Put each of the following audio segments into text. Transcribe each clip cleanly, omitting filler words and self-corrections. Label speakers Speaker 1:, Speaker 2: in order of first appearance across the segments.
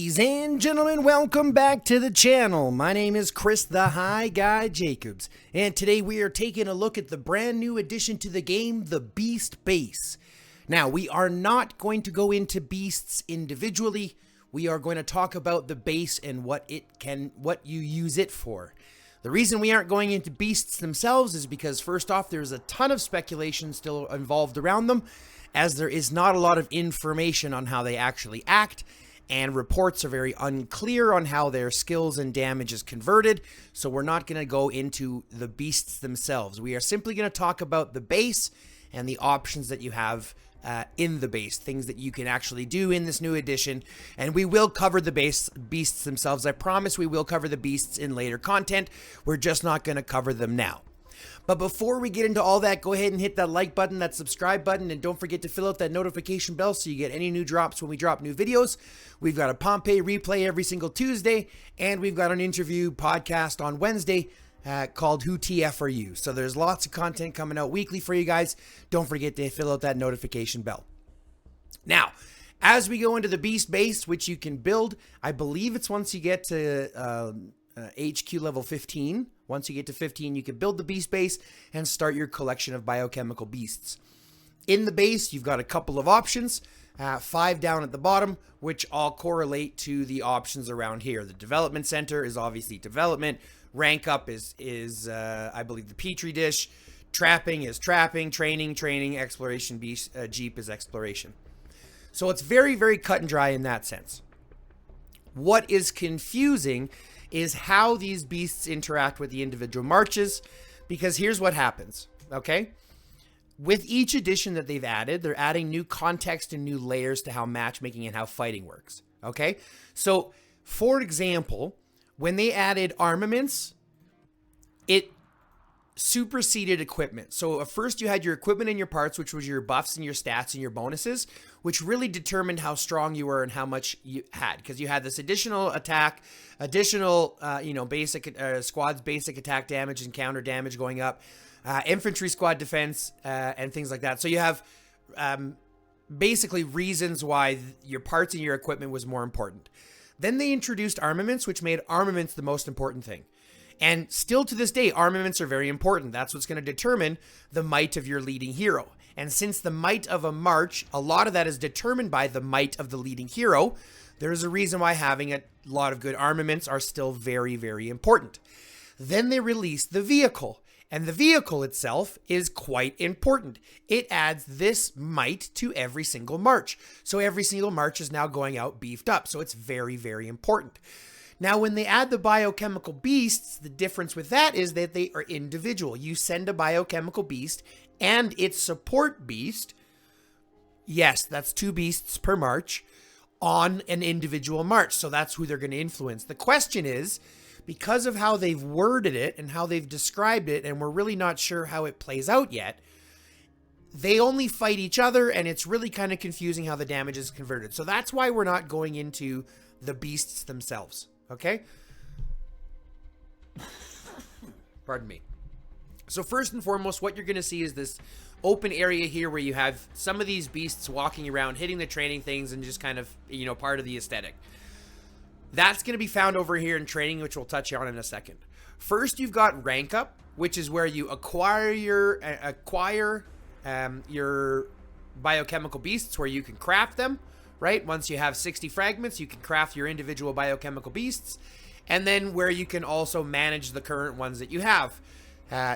Speaker 1: Ladies and gentlemen, welcome back to the channel. My name is Chris the High Guy Jacobs, and today we are taking a look at the brand new addition to the game, the Beast Base. Now, we are not going to go into beasts individually. We are going to talk about the base and what you use it for. The reason we aren't going into beasts themselves is because, first off, there's a ton of speculation still involved around them, as there is not a lot of information on how they actually act, and reports are very unclear on how their skills and damage is converted, so we're not going to go into the beasts themselves. We are simply going to talk about the base and the options that you have in the base, things that you can actually do in this new edition, and we will cover the beasts themselves. I promise we will cover the beasts in later content. We're just not going to cover them now. But before we get into all that, go ahead and hit that like button, that subscribe button, and don't forget to fill out that notification bell so you get any new drops when we drop new videos. We've got a Pompeii replay every single Tuesday, and we've got an interview podcast on Wednesday called Who TF Are You? So there's lots of content coming out weekly for you guys. Don't forget to fill out that notification bell. Now, as we go into the Beast Base, which you can build, I believe it's once you get to HQ level 15. Once you get to 15, you can build the Beast Base and start your collection of biochemical beasts. In the base, you've got a couple of options, 5 down at the bottom, which all correlate to the options around here. The development center is obviously development. Rank up is I believe, the Petri dish. Trapping is trapping. Training. Exploration Jeep is exploration. So it's very, very cut and dry in that sense. What is confusing is how these beasts interact with the individual marches, because here's what happens, okay? With each addition that they've added, they're adding new context and new layers to how matchmaking and how fighting works, okay? So, for example, when they added armaments, it superseded equipment. So at first you had your equipment and your parts, which was your buffs and your stats and your bonuses, which really determined how strong you were and how much you had, because you had this additional attack, basic squad's basic attack damage and counter damage going up, infantry squad defense, and things like that. So you have basically reasons why your parts and your equipment was more important. Then they introduced armaments, which made armaments the most important thing. And still to this day, armaments are very important. That's what's going to determine the might of your leading hero. And since the might of a march, a lot of that is determined by the might of the leading hero, there's a reason why having a lot of good armaments are still very, very important. Then they released the vehicle. And the vehicle itself is quite important. It adds this might to every single march. So every single march is now going out beefed up. So it's very, very important. Now, when they add the biochemical beasts, the difference with that is that they are individual. You send a biochemical beast and its support beast, yes, that's 2 beasts per march, on an individual march. So that's who they're going to influence. The question is, because of how they've worded it and how they've described it, and we're really not sure how it plays out yet, they only fight each other, and it's really kind of confusing how the damage is converted. So that's why we're not going into the beasts themselves. Okay? Pardon me. So first and foremost, what you're going to see is this open area here where you have some of these beasts walking around, hitting the training things, and just kind of, part of the aesthetic. That's going to be found over here in training, which we'll touch on in a second. First, you've got rank up, which is where you acquire your biochemical beasts, where you can craft them. Right? Once you have 60 fragments, you can craft your individual biochemical beasts, and then where you can also manage the current ones that you have.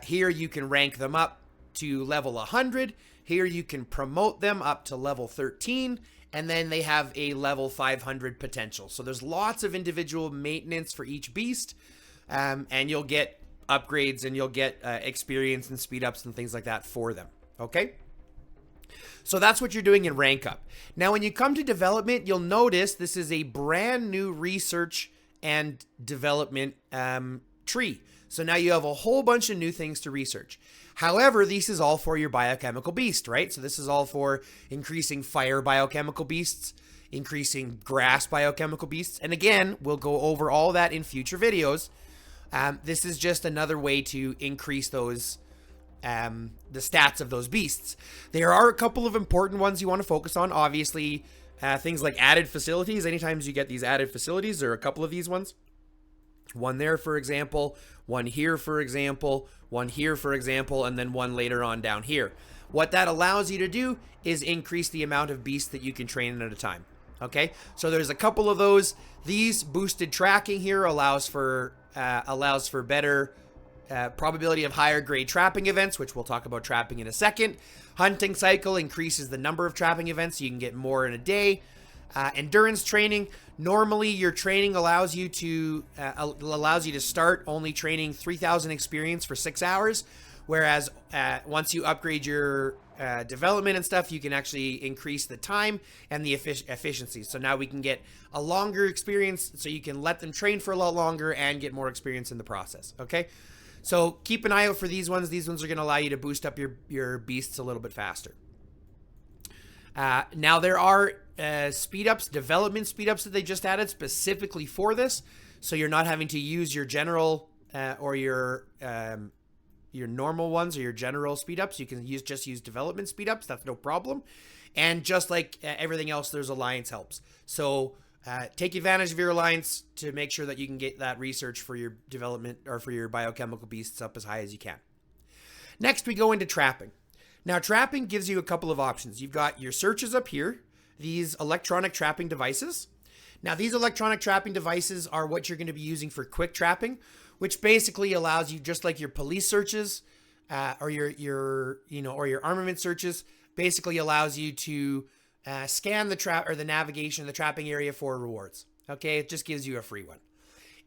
Speaker 1: Here you can rank them up to level 100. Here you can promote them up to level 13, and then they have a level 500 potential. So there's lots of individual maintenance for each beast, and you'll get upgrades and you'll get experience and speed ups and things like that for them. Okay? So that's what you're doing in rank up. Now, when you come to development, you'll notice this is a brand new research and development tree. So now you have a whole bunch of new things to research. However, this is all for your biochemical beast, right? So this is all for increasing fire biochemical beasts, increasing grass biochemical beasts. And again, we'll go over all that in future videos. This is just another way to increase those the stats of those beasts. There are a couple of important ones you want to focus on. Obviously, Things like added facilities. Anytime you get these added facilities, there are a couple of these ones. One there, for example, one here, for example, one here, for example, and then one later on down here. What that allows you to do is increase the amount of beasts that you can train at a time. Okay, so there's a couple of those. These boosted tracking here allows for better probability of higher grade trapping events, which we'll talk about trapping in a second. Hunting cycle increases the number of trapping events, so you can get more in a day. Endurance training. Normally, your training allows you to start only training 3,000 experience for 6 hours, whereas once you upgrade your development and stuff, you can actually increase the time and the efficiency. So now we can get a longer experience, so you can let them train for a lot longer and get more experience in the process. Okay, so keep an eye out for these ones. These ones are going to allow you to boost up your beasts a little bit faster. Now there are development speed ups that they just added specifically for this, so you're not having to use your general or your normal ones or your general speed ups. You can just use development speed ups. That's no problem. And just like everything else, there's alliance helps. So take advantage of your alliance to make sure that you can get that research for your development or for your biochemical beasts up as high as you can. Next, we go into trapping. Now, trapping gives you a couple of options. You've got your searches up here, these electronic trapping devices. Now, these electronic trapping devices are what you're going to be using for quick trapping, which basically allows you, just like your police searches or your armament searches, basically allows you to scan the trap or the navigation, the trapping area for rewards. Okay, it just gives you a free one.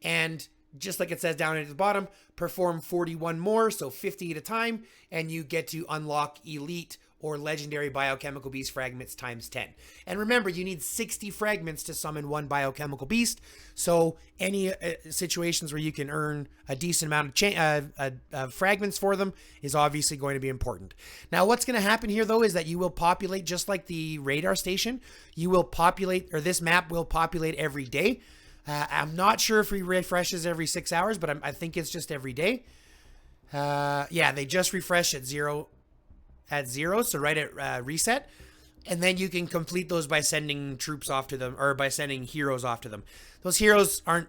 Speaker 1: And just like it says down at the bottom, perform 41 more, so 50 at a time, and you get to unlock elite or legendary biochemical beast fragments times 10. And remember, you need 60 fragments to summon one biochemical beast, so any situations where you can earn a decent amount of fragments for them is obviously going to be important. Now, what's going to happen here, though, is that you will populate, just like the radar station, you will populate, or this map will populate every day. I'm not sure if it refreshes every 6 hours, but I think it's just every day. Yeah, they just refresh at zero, so right at reset. And then you can complete those by sending troops off to them, or by sending heroes off to them. Those heroes aren't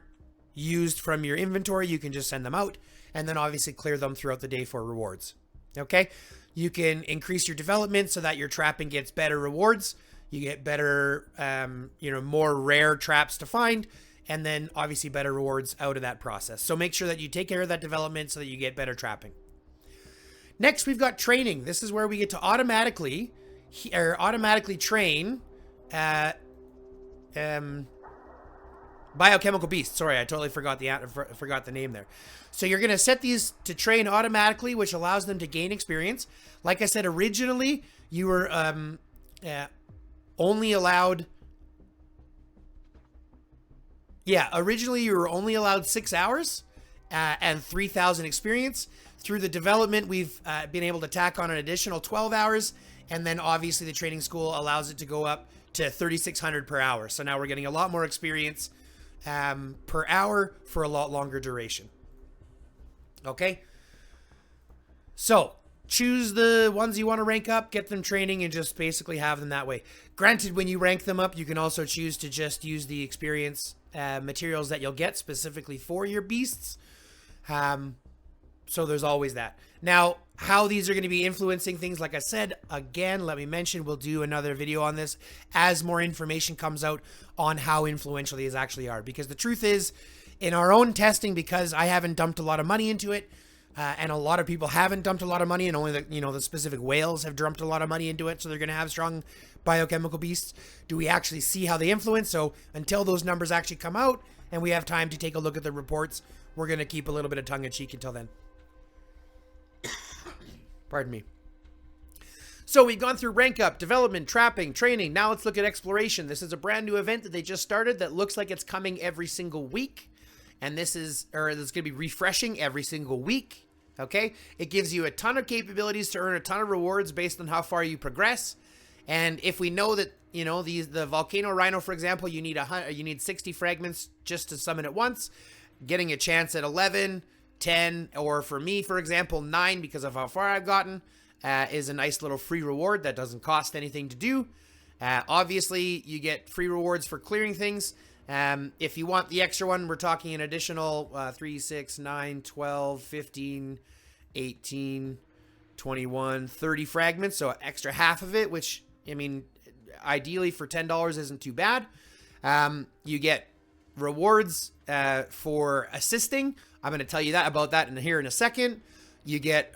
Speaker 1: used from your inventory. You can just send them out and then obviously clear them throughout the day for rewards. Okay? You can increase your development so that your trapping gets better rewards. You get better, more rare traps to find, and then obviously better rewards out of that process. So make sure that you take care of that development so that you get better trapping. Next, we've got training. This is where we get to automatically train biochemical beasts. Sorry, I totally forgot the name there. So you're going to set these to train automatically, which allows them to gain experience. Like I said, originally you were only allowed 6 hours and 3,000 experience. Through the development, we've been able to tack on an additional 12 hours, and then obviously the training school allows it to go up to 3,600 per hour. So now we're getting a lot more experience per hour for a lot longer duration. Okay, so choose the ones you want to rank up, get them training, and just basically have them that way. Granted, when you rank them up, you can also choose to just use the experience materials that you'll get specifically for your beasts. So there's always that. Now, how these are going to be influencing things, like I said, again, let me mention, we'll do another video on this as more information comes out on how influential these actually are. Because the truth is, in our own testing, because I haven't dumped a lot of money into it, and a lot of people haven't dumped a lot of money, and only the specific whales have dumped a lot of money into it, so they're going to have strong biochemical beasts. Do we actually see how they influence? So until those numbers actually come out and we have time to take a look at the reports, we're going to keep a little bit of tongue-in-cheek until then. Pardon me. So we've gone through rank up, development, trapping, training. Now let's look at exploration. This is a brand new event that they just started that looks like it's coming every single week. And this is going to be refreshing every single week. Okay. It gives you a ton of capabilities to earn a ton of rewards based on how far you progress. And if we know that, the volcano rhino, for example, you need 60 fragments just to summon it once, getting a chance at 11, 10, or for me, for example, 9, because of how far I've gotten, is a nice little free reward that doesn't cost anything to do. Obviously, you get free rewards for clearing things. If you want the extra one, we're talking an additional 3, 6, 9, 12, 15, 18, 21, 30 fragments. So extra half of it, which, I mean, ideally for $10 isn't too bad. You get rewards for assisting. I'm going to tell you about that here in a second. You get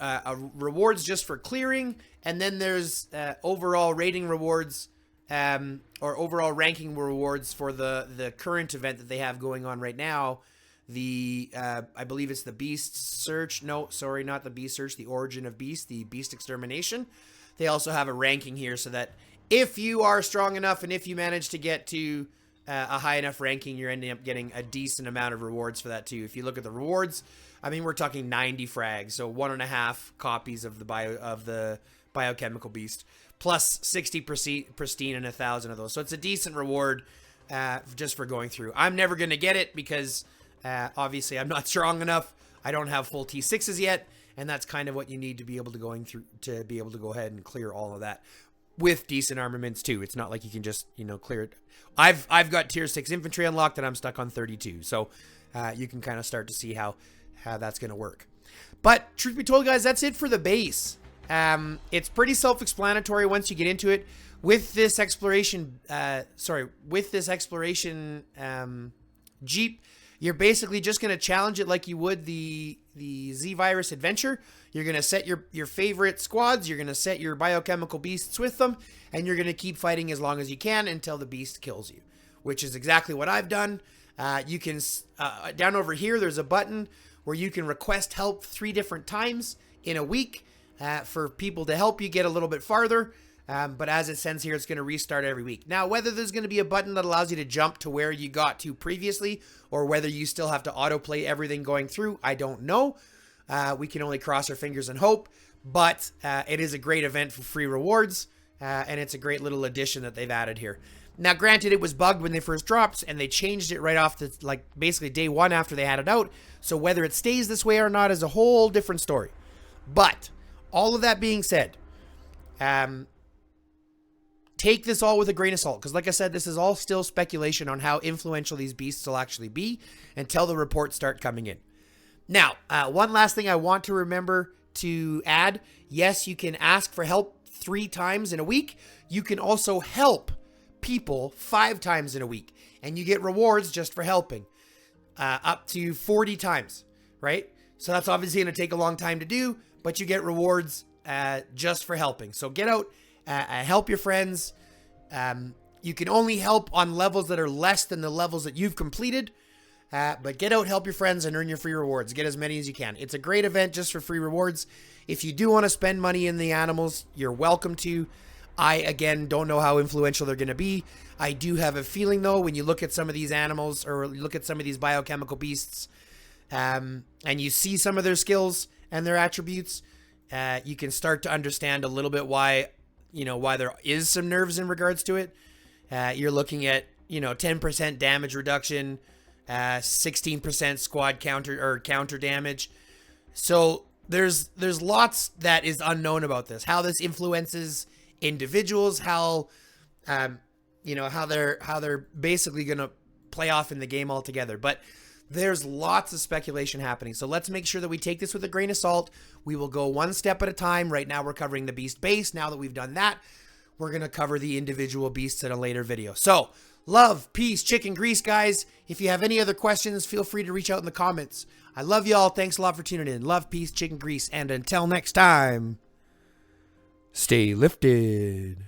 Speaker 1: rewards just for clearing. And then there's overall rating rewards or overall ranking rewards for the current event that they have going on right now. I believe it's the Beast Search. No, sorry, not the Beast Search. The Origin of Beast, the Beast Extermination. They also have a ranking here so that if you are strong enough and if you manage to get to a high enough ranking, you're ending up getting a decent amount of rewards for that too. If you look at the rewards, I mean, we're talking 90 frags, so 1.5 copies of the Biochemical Beast, plus 60 pristine and 1,000 of those. So it's a decent reward just for going through. I'm never going to get it because obviously I'm not strong enough. I don't have full T6s yet, and that's kind of what you need to be able to go ahead and clear all of that with decent armaments too. It's not like you can just, clear it. I've got tier 6 infantry unlocked and I'm stuck on 32. So you can kind of start to see how that's going to work. But truth be told, guys, that's it for the base. It's pretty self-explanatory once you get into it. With this exploration, Jeep, you're basically just going to challenge it like you would the Z-Virus Adventure. You're going to set your favorite squads, you're going to set your biochemical beasts with them, and you're going to keep fighting as long as you can until the beast kills you, which is exactly what I've done. You can, down over here, there's a button where you can request help 3 different times in a week for people to help you get a little bit farther. But as it says here, it's going to restart every week. Now, whether there's going to be a button that allows you to jump to where you got to previously, or whether you still have to autoplay everything going through, I don't know. We can only cross our fingers and hope. But it is a great event for free rewards, and it's a great little addition that they've added here. Now, granted, it was bugged when they first dropped, and they changed it right off the, basically day 1 after they had it out. So whether it stays this way or not is a whole different story. But all of that being said, take this all with a grain of salt, because like I said, this is all still speculation on how influential these beasts will actually be until the reports start coming in. Now, one last thing I want to remember to add. Yes, you can ask for help 3 times in a week. You can also help people 5 times in a week, and you get rewards just for helping up to 40 times, right? So that's obviously going to take a long time to do, but you get rewards just for helping. So get out, help your friends. You can only help on levels that are less than the levels that you've completed, but get out, help your friends, and earn your free rewards. Get as many as you can. It's a great event just for free rewards. If you do want to spend money in the animals, you're welcome to. I, again, don't know how influential they're going to be. I do have a feeling, though, when you look at some of these animals or look at some of these biochemical beasts, and you see some of their skills and their attributes, you can start to understand a little bit why there is some nerves in regards to it. You're looking at, 10% damage reduction, 16% squad counter damage. So there's lots that is unknown about this. How this influences individuals, how they're basically going to play off in the game altogether. But there's lots of speculation happening. So let's make sure that we take this with a grain of salt. We will go one step at a time. Right now we're covering the beast base. Now that we've done that, we're going to cover the individual beasts in a later video. So love, peace, chicken grease, guys. If you have any other questions, feel free to reach out in the comments. I love y'all. Thanks a lot for tuning in. Love, peace, chicken grease. And until next time, stay lifted.